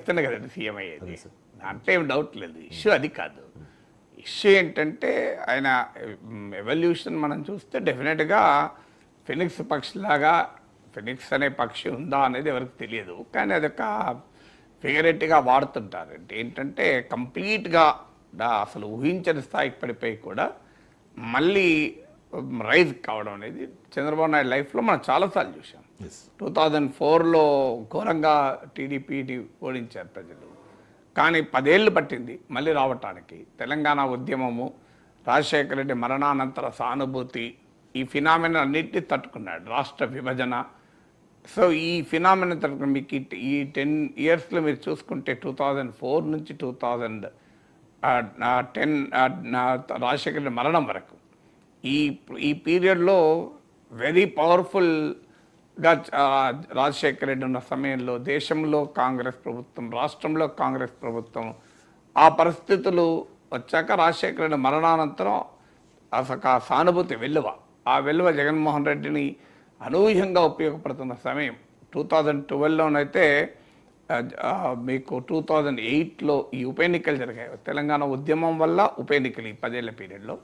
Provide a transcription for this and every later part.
చేస్తేనే కదండి సీఎం అయ్యేది. దాంట్లో ఏం డౌట్ లేదు. ఇష్యూ అది కాదు. ఇష్యూ ఏంటంటే ఆయన ఎవల్యూషన్ మనం చూస్తే డెఫినెట్గా ఫినిక్స్ పక్షిలాగా ఫినిక్స్ అనే పక్షి ఉందా అనేది ఎవరికి తెలియదు. కానీ అదొక ఫిగరెట్గా వాడుతుంటారు. అంటే ఏంటంటే కంప్లీట్గా అసలు ఊహించని స్థాయికి పడిపోయి కూడా మళ్ళీ రైజ్ కావడం అనేది చంద్రబాబు నాయుడు లైఫ్లో మనం చాలాసార్లు చూసాం. 2004లో ఘోరంగా టీడీపీని ఓడించారు ప్రజలు. కానీ 10 ఏళ్ళు పట్టింది మళ్ళీ రావటానికి. తెలంగాణ ఉద్యమము, రాజశేఖర రెడ్డి మరణానంతర సానుభూతి, ఈ ఫినామినా అన్నింటినీ తట్టుకున్నాడు. రాష్ట్ర విభజన. సో ఈ ఫినామినా తట్టుకుని మీకు ఈ 10 ఇయర్స్లో మీరు చూసుకుంటే 2004 నుంచి 2010 రాజశేఖర రెడ్డి మరణం వరకు ఈ పీరియడ్లో వెరీ పవర్ఫుల్గా రాజశేఖర రెడ్డి ఉన్న సమయంలో దేశంలో కాంగ్రెస్ ప్రభుత్వం, రాష్ట్రంలో కాంగ్రెస్ ప్రభుత్వం, ఆ పరిస్థితులు వచ్చాక రాజశేఖర రెడ్డి మరణానంతరం అసలు ఆ సానుభూతి వెల్లువ, ఆ వెల్లువ జగన్మోహన్ రెడ్డిని అనూహ్యంగా ఉపయోగపడుతున్న సమయం. 2012లోనైతే మీకు 2008లో ఈ ఉప ఎన్నికలు జరిగాయి. తెలంగాణ ఉద్యమం వల్ల ఉప ఎన్నికలు, ఈ 10 ఏళ్ల పీరియడ్లో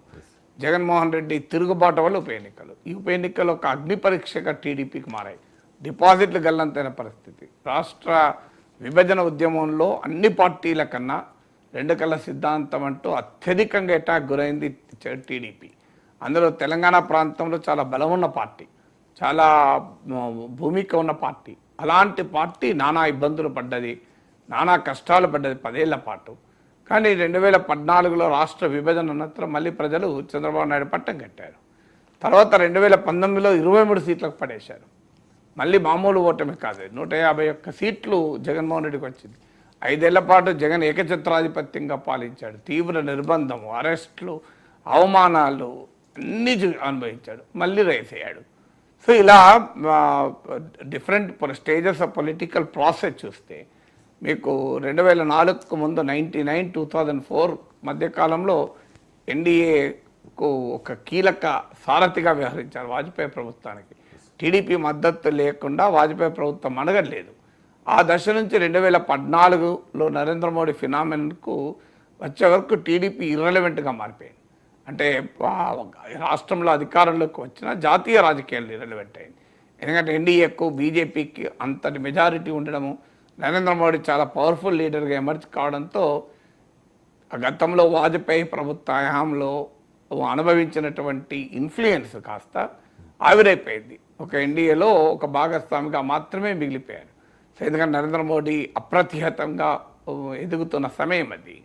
జగన్మోహన్ రెడ్డి తిరుగుబాటు వల్ల ఉప ఎన్నికలు. ఈ ఉప ఎన్నికలు ఒక అగ్ని పరీక్షగా టీడీపీకి మారాయి. డిపాజిట్లు గల్లంతైన పరిస్థితి. రాష్ట్ర విభజన ఉద్యమంలో అన్ని పార్టీల కన్నా 2 కళ్ళ సిద్ధాంతం అంటూ అత్యధికంగా అటాక్ గురైంది టీడీపీ. అందులో తెలంగాణ ప్రాంతంలో చాలా బలం ఉన్న పార్టీ, చాలా భూమిక ఉన్న పార్టీ. అలాంటి పార్టీ నానా ఇబ్బందులు పడ్డది, నానా కష్టాలు పడ్డది 10 ఏళ్ల పాటు. కానీ 2014లో రాష్ట్ర విభజన అనంతరం మళ్ళీ ప్రజలు చంద్రబాబు నాయుడు పట్టం కట్టారు. తర్వాత 2019లో 23 సీట్లకు పడేశారు. మళ్ళీ మామూలు ఓటమి కాదు, 151 సీట్లు జగన్మోహన్ రెడ్డికి వచ్చింది. 5 ఏళ్ల పాటు జగన్ ఏకఛత్రాధిపత్యంగా పాలించాడు. తీవ్ర నిర్బంధము, అరెస్టులు, అవమానాలు అన్నీ అనుభవించాడు. మళ్ళీ రైస్ అయ్యాడు. సో ఇలా different stages of political process చూస్తే మీకు 2004కు ముందు 99, 2004 మధ్యకాలంలో ఎన్డీఏకు ఒక కీలక సారథిగా వ్యవహరించారు వాజ్పేయి ప్రభుత్వానికి. టీడీపీ మద్దతు లేకుండా వాజ్పేయి ప్రభుత్వం మనగలేదు. ఆ దశ నుంచి 2014లో నరేంద్ర మోడీ ఫినామినాకు వచ్చే వరకు టీడీపీ ఇర్రెలవెంట్గా మారిపోయింది. అంటే రాష్ట్రంలో అధికారంలోకి వచ్చిన జాతీయ రాజకీయాలు ఇర్రెలవెంట్ అయింది. ఎందుకంటే ఎన్డీఏకు బీజేపీకి అంతటి మెజారిటీ ఉండడము, నరేంద్ర మోడీ చాలా పవర్ఫుల్ లీడర్గా ఎమర్జ్ కావడంతో గతంలో వాజ్పేయి ప్రభుత్వ హయాంలో అనుభవించినటువంటి ఇన్ఫ్లుయెన్స్ కాస్త ఆవిరైపోయింది. ఒక ఎన్డీఏలో ఒక భాగస్వామిగా మాత్రమే మిగిలిపోయారు. సో ఎందుకంటే నరేంద్ర మోడీ అప్రతిహతంగా ఎదుగుతున్న సమయం అది.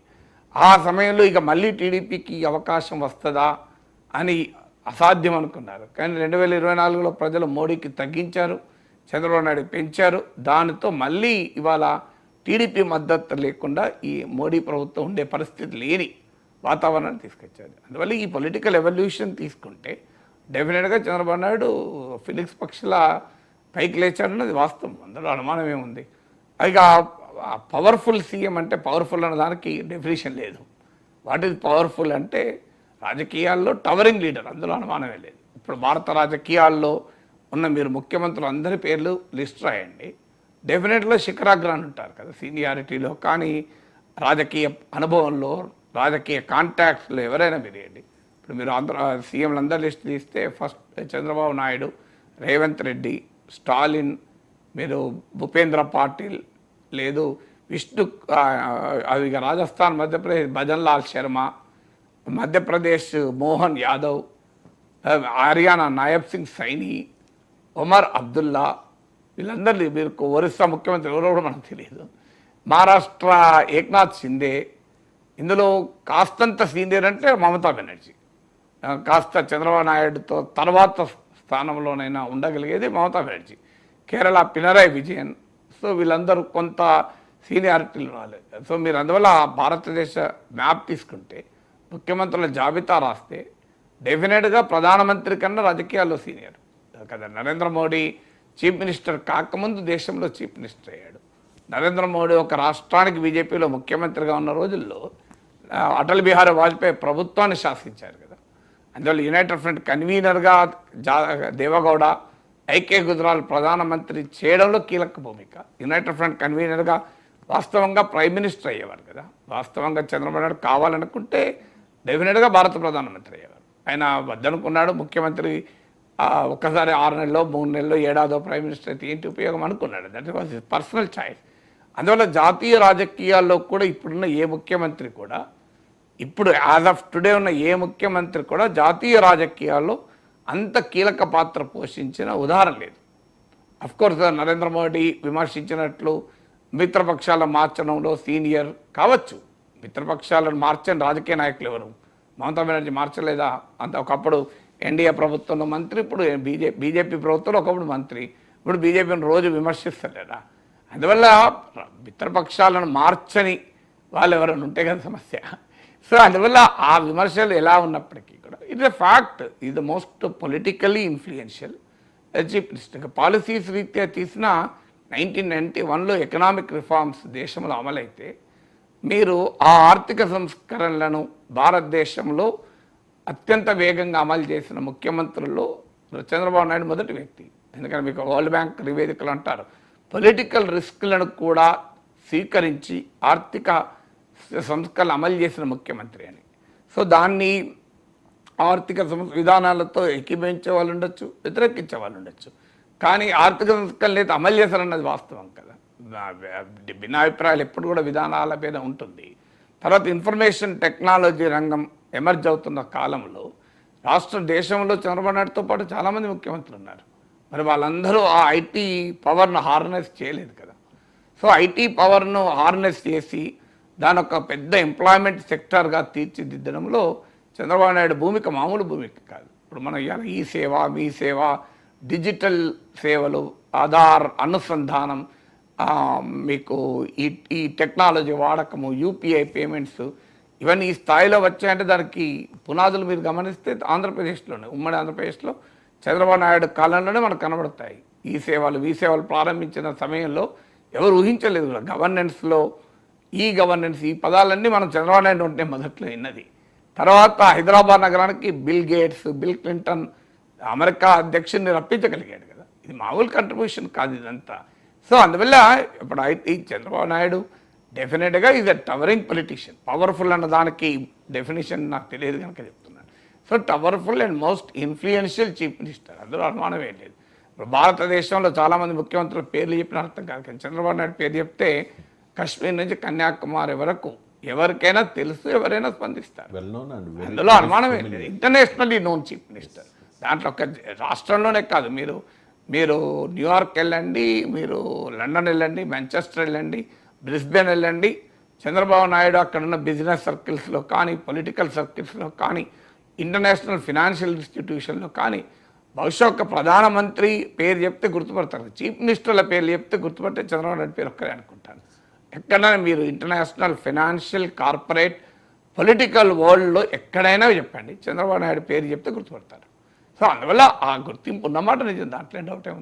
ఆ సమయంలో ఇక మళ్ళీ టీడీపీకి అవకాశం వస్తుందా అని అసాధ్యం అనుకున్నారు. కానీ 2024లో ప్రజలు మోడీకి తగ్గించారు, చంద్రబాబు నాయుడు పెంచారు. దానితో మళ్ళీ ఇవాళ టీడీపీ మద్దతు లేకుండా ఈ మోడీ ప్రభుత్వం ఉండే పరిస్థితి లేని వాతావరణాన్ని తీసుకొచ్చారు. అందువల్ల ఈ పొలిటికల్ ఎవల్యూషన్ తీసుకుంటే డెఫినెట్గా చంద్రబాబు నాయుడు ఫినిక్స్ పక్షుల పైకి లేచాడన్నది వాస్తవం, అందులో అనుమానం ఏముంది. ఇక పవర్ఫుల్ సీఎం అంటే పవర్ఫుల్ అన్న దానికి డెఫినేషన్ లేదు. వాట్ ఈజ్ పవర్ఫుల్ అంటే రాజకీయాల్లో టవరింగ్ లీడర్, అందులో అనుమానమే లేదు. ఇప్పుడు భారత రాజకీయాల్లో ఉన్న మీరు ముఖ్యమంత్రులు అందరి పేర్లు లిస్ట్ రాయండి, డెఫినెట్గా శిఖరాగ్రాన్ని ఉంటారు కదా సీనియారిటీలో. కానీ రాజకీయ అనుభవంలో, రాజకీయ కాంటాక్ట్స్లో ఎవరైనా మీరు వేయండి. ఇప్పుడు మీరు సీఎంలు అందరి లిస్ట్ తీస్తే ఫస్ట్ చంద్రబాబు నాయుడు, రేవంత్ రెడ్డి, స్టాలిన్, మీరు భూపేంద్ర పాటిల్, లేదు విష్ణు, అవి రాజస్థాన్, మధ్యప్రదేశ్ భజన్లాల్ శర్మ, మధ్యప్రదేశ్ మోహన్ యాదవ్, హర్యానా నాయబ్ సింగ్ సైని, ఒమర్ అబ్దుల్లా, వీళ్ళందరినీ మీరు ఒరిస్సా ముఖ్యమంత్రి ఎవరో కూడా మనకు తెలియదు. మహారాష్ట్ర ఏక్నాథ్ షిండే, ఇందులో కాస్తంత సీనియర్ అంటే మమతా బెనర్జీ, కాస్త చంద్రబాబు నాయుడుతో తర్వాత స్థానంలోనైనా ఉండగలిగేది మమతా బెనర్జీ. కేరళ పినరాయి విజయన్. సో వీళ్ళందరూ కొంత సీనియారిటీలు రాలేదు. సో మీరు అందువల్ల భారతదేశ మ్యాప్ తీసుకుంటే ముఖ్యమంత్రుల జాబితా రాస్తే డెఫినెట్గా ప్రధానమంత్రి కన్నా రాజకీయాల్లో సీనియర్ కదా. నరేంద్ర మోడీ చీఫ్ మినిస్టర్ కాకముందు దేశంలో చీఫ్ మినిస్టర్ అయ్యాడు. నరేంద్ర మోడీ ఒక రాష్ట్రానికి బీజేపీలో ముఖ్యమంత్రిగా ఉన్న రోజుల్లో అటల్ బిహారీ వాజ్పేయి ప్రభుత్వాన్ని శాసించారు కదా. అందువల్ల యునైటెడ్ ఫ్రంట్ కన్వీనర్గా దేవగౌడ, ఐకే గుజరాల్ ప్రధానమంత్రి చేయడంలో కీలక భూమిక. యునైటెడ్ ఫ్రంట్ కన్వీనర్గా వాస్తవంగా ప్రైమ్ మినిస్టర్ అయ్యేవారు కదా. వాస్తవంగా చంద్రబాబు నాయుడు కావాలనుకుంటే డెఫినెట్గా భారత ప్రధానమంత్రి అయ్యేవారు. ఆయన వద్దనుకున్నాడు ముఖ్యమంత్రి ఒక్కసారి 6 నెలల్లో 3 నెలల్లో ఏడాదో ప్రైమ్ మినిస్టర్ అయితే ఏంటి ఉపయోగం అనుకున్నాడు. That was his personal choice. అందువల్ల జాతీయ రాజకీయాల్లో కూడా ఇప్పుడున్న ఏ ముఖ్యమంత్రి కూడా, ఇప్పుడు యాజ్ ఆఫ్ టుడే ఉన్న ఏ ముఖ్యమంత్రి కూడా జాతీయ రాజకీయాల్లో అంత కీలక పాత్ర పోషించిన ఉదాహరణ లేదు. అఫ్కోర్స్ నరేంద్ర మోడీ విమర్శించినట్లు మిత్రపక్షాలను మార్చడంలో సీనియర్ కావచ్చు. మిత్రపక్షాలను మార్చని రాజకీయ నాయకులు ఎవరు? మమతా బెనర్జీ మార్చలేదా? అంత ఒకప్పుడు ఎన్డీఏ ప్రభుత్వంలో మంత్రి, ఇప్పుడు బీజేపీ ప్రభుత్వంలో ఒకప్పుడు మంత్రి, ఇప్పుడు బీజేపీని రోజు విమర్శిస్తలేదా? అందువల్ల మిత్రపక్షాలను మార్చని వాళ్ళు ఎవరైనా ఉంటే కదా సమస్య. సో అందువల్ల ఆ విమర్శలు ఎలా ఉన్నప్పటికీ కూడా it's a fact, is the most politically influential chief minister. Policies రీత్యా తీసిన 1991లో ఎకనామిక్ రిఫార్మ్స్ దేశంలో అమలైతే మీరు ఆ ఆర్థిక సంస్కరణలను భారతదేశంలో అత్యంత వేగంగా అమలు చేసిన ముఖ్యమంత్రుల్లో చంద్రబాబు నాయుడు మొదటి వ్యక్తి. ఎందుకంటే మీకు వరల్డ్ బ్యాంక్ నివేదికలు అంటారు పొలిటికల్ రిస్క్లను కూడా స్వీకరించి ఆర్థిక సంస్కరణలు అమలు చేసిన ముఖ్యమంత్రి అని. సో దాన్ని ఆర్థిక విధానాలతో ఏకీభవించే వాళ్ళు ఉండొచ్చు, వ్యతిరేకించే వాళ్ళు ఉండొచ్చు, కానీ ఆర్థిక సంస్కరణలు అయితే అమలు చేశారన్నది వాస్తవం కదా. భిన్నాభిప్రాయాలు ఎప్పుడు కూడా విధానాల మీద ఉంటుంది. తర్వాత ఇన్ఫర్మేషన్ టెక్నాలజీ రంగం ఎమర్జ్ అవుతున్న కాలంలో దేశంలో చంద్రబాబు నాయుడుతో పాటు చాలామంది ముఖ్యమంత్రులు ఉన్నారు. మరి వాళ్ళందరూ ఆ ఐటీ పవర్ను హార్నెస్ చేయలేదు కదా. సో ఐటీ పవర్ను హార్నెస్ చేసి దాని ఒక పెద్ద ఎంప్లాయ్మెంట్ సెక్టర్గా తీర్చిదిద్దడంలో చంద్రబాబు నాయుడు భూమిక మామూలు భూమిక కాదు. ఇప్పుడు మనం ఇవాళ ఈ సేవ, మీ సేవ, డిజిటల్ సేవలు, ఆధార్ అనుసంధానం, మీకు ఈ టెక్నాలజీ వాడకము, యూపీఐ పేమెంట్స్, ఇవన్నీ ఈ స్థాయిలో వచ్చాయంటే దానికి పునాదులు మీరు గమనిస్తే ఆంధ్రప్రదేశ్లోనే, ఉమ్మడి ఆంధ్రప్రదేశ్లో చంద్రబాబు నాయుడు కాలంలోనే మనకు కనబడతాయి. ఈ సేవలు ప్రారంభించిన సమయంలో ఎవరు ఊహించలేదు కూడా. గవర్నెన్స్లో గవర్నెన్స్, ఈ పదాలన్నీ మనం చంద్రబాబు నాయుడు ఉంటే మొదట్లో విన్నది. తర్వాత హైదరాబాద్ నగరానికి bill gates, bill Clinton America అధ్యక్షుడిని రప్పించగలిగాడు కదా. ఇది మామూలు కంట్రిబ్యూషన్ కాదు ఇదంతా. సో అందువల్ల ఇప్పుడు ఈ చంద్రబాబు నాయుడు డెఫినెట్గా is a towering politician. Powerful అన్న దానికి డెఫినేషన్ నాకు తెలియదు కనుక చెప్తున్నాను. So towerful and most influential chief minister, అందులో అనుమానం ఏం లేదు. ఇప్పుడు భారతదేశంలో చాలామంది ముఖ్యమంత్రుల పేర్లు చెప్పిన అర్థం కాదు, కానీ చంద్రబాబు నాయుడు పేరు చెప్తే కశ్మీర్ నుంచి కన్యాకుమారి వరకు ఎవరికైనా తెలుసు, ఎవరైనా స్పందిస్తారు, అందులో అనుమానం ఏం లేదు. Internationally known chief minister. దాంట్లో ఒక రాష్ట్రంలోనే కాదు, మీరు న్యూయార్క్ వెళ్ళండి, మీరు లండన్ వెళ్ళండి, మాంచెస్టర్ వెళ్ళండి, బ్రిస్బెన్ వెళ్ళండి, చంద్రబాబు నాయుడు అక్కడున్న బిజినెస్ సర్కిల్స్లో కానీ, పొలిటికల్ సర్కిల్స్లో కానీ, ఇంటర్నేషనల్ ఫినాన్షియల్ ఇన్స్టిట్యూషన్లో కానీ బహుశా ఒక ప్రధానమంత్రి పేరు చెప్తే గుర్తుపడతారు. చీఫ్ మినిస్టర్ల పేర్లు చెప్తే గుర్తుపడితే చంద్రబాబు నాయుడు పేరు ఒక్కరే అనుకుంటాను. ఎక్కడైనా మీరు ఇంటర్నేషనల్ ఫినాన్షియల్ కార్పొరేట్ పొలిటికల్ వరల్డ్లో ఎక్కడైనా చెప్పండి, చంద్రబాబు నాయుడు పేరు చెప్తే గుర్తుపడతారు. సో అందువల్ల ఆ గుర్తింపు ఉన్నమాట నిజం, దాంట్లో డౌట్ ఏముంది.